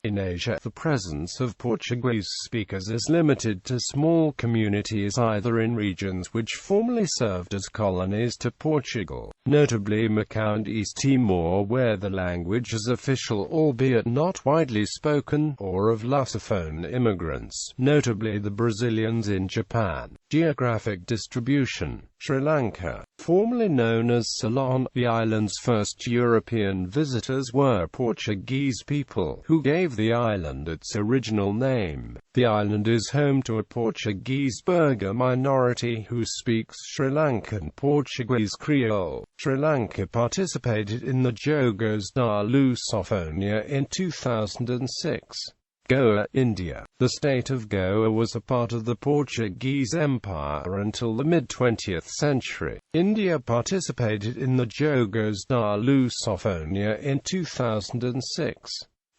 In Asia, the presence of Portuguese speakers is limited to small communities either in regions which formerly served as colonies to Portugal, notably Macau and East Timor, where the language is official albeit not widely spoken, or of lusophone immigrants, notably the Brazilians in Japan. Geographic distribution: Sri Lanka, formerly known as Ceylon, the island's first European visitors were Portuguese people, who gave the island its original name. The island is home to a Portuguese-Burgher minority who speaks Sri Lankan Portuguese Creole. Sri Lanka participated in the Jogos da Lusophonia in 2006. Goa, India. The state of Goa was a part of the Portuguese Empire until the mid-20th century. India participated in the Jogos da Lusophonia in 2006.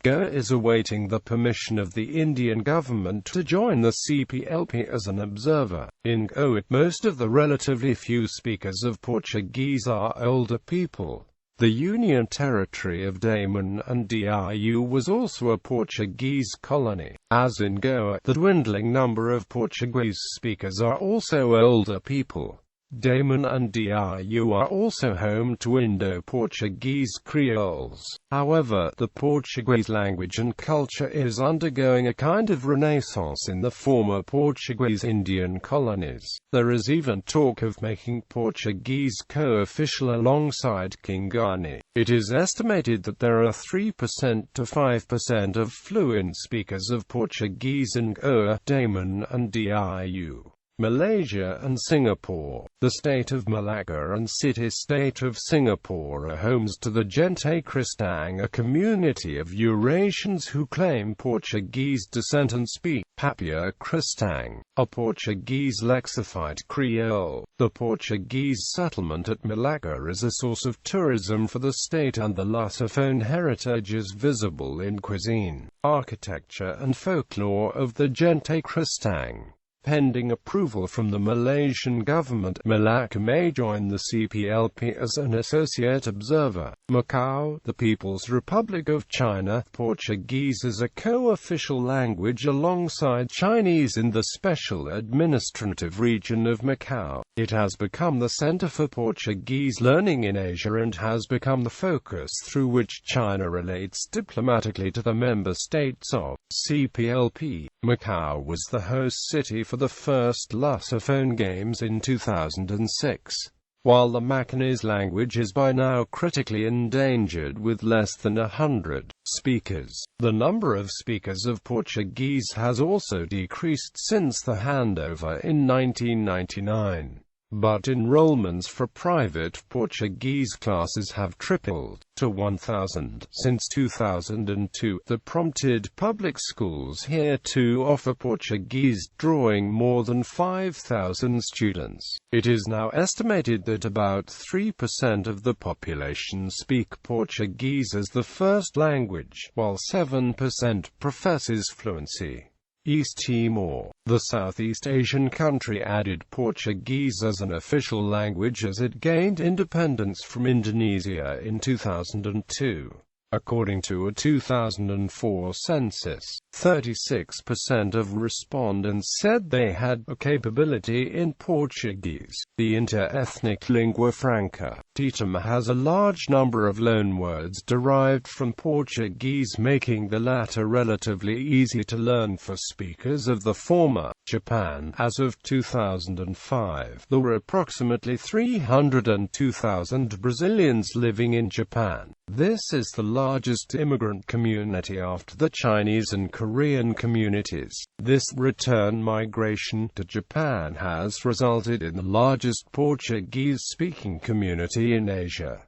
Goa is awaiting the permission of the Indian government to join the CPLP as an observer. In Goa, most of the relatively few speakers of Portuguese are older people. The Union Territory of Daman and Diu was also a Portuguese colony. As in Goa, the dwindling number of Portuguese speakers are also older people. Daman and Diu are also home to Indo-Portuguese Creoles. However, the Portuguese language and culture is undergoing a kind of renaissance in the former Portuguese Indian colonies. There is even talk of making Portuguese co-official alongside Kingani. It is estimated that there are 3% to 5% of fluent speakers of Portuguese in Goa, Daman and Diu. Malaysia and Singapore. The state of Malacca and city-state of Singapore are homes to the Gente Cristang, a community of Eurasians who claim Portuguese descent and speak Papua Cristang, a Portuguese lexified Creole. The Portuguese settlement at Malacca is a source of tourism for the state, and the lusophone heritage is visible in cuisine, architecture and folklore of the Gente Cristang. Pending approval from the Malaysian government, Malacca may join the CPLP as an associate observer. Macau, the People's Republic of China. Portuguese is a co-official language alongside Chinese in the special administrative region of Macau. It has become the center for Portuguese learning in Asia and has become the focus through which China relates diplomatically to the member states of CPLP. Macau was the host city for the first lusophone games in 2006. While the Macanese language is by now critically endangered with less than 100 speakers, the number of speakers of Portuguese has also decreased since the handover in 1999. But enrollments for private Portuguese classes have tripled to 1,000 since 2002. That prompted public schools here to offer Portuguese, drawing more than 5,000 students. It is now estimated that about 3% of the population speak Portuguese as the first language, while 7% professes fluency. East Timor. The Southeast Asian country added Portuguese as an official language as it gained independence from Indonesia in 2002. According to a 2004 census, 36% of respondents said they had a capability in Portuguese, the inter-ethnic lingua franca. Timor has a large number of loanwords derived from Portuguese, making the latter relatively easy to learn for speakers of the former. Japan. As of 2005, there were approximately 302,000 Brazilians living in Japan. This is the largest immigrant community after the Chinese and Korean communities. This return migration to Japan has resulted in the largest Portuguese-speaking community in Asia.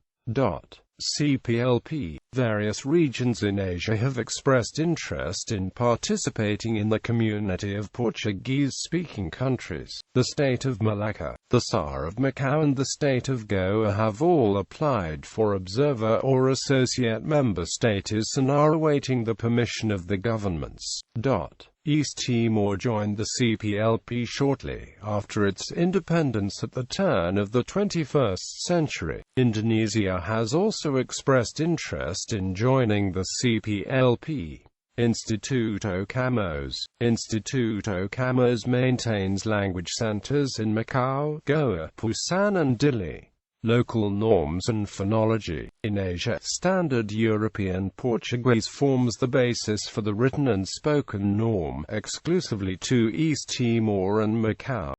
CPLP. Various regions in Asia have expressed interest in participating in the community of Portuguese-speaking countries. The state of Malacca, the SAR of Macau and the state of Goa have all applied for observer or associate member status and are awaiting the permission of the governments. East Timor joined the CPLP shortly after its independence at the turn of the 21st century. Indonesia has also expressed interest in joining the CPLP. Instituto Camões. Instituto Camões maintains language centers in Macau, Goa, Busan and Dili. Local norms and phonology. In Asia, Standard European Portuguese forms the basis for the written and spoken norm, exclusively to East Timor and Macau.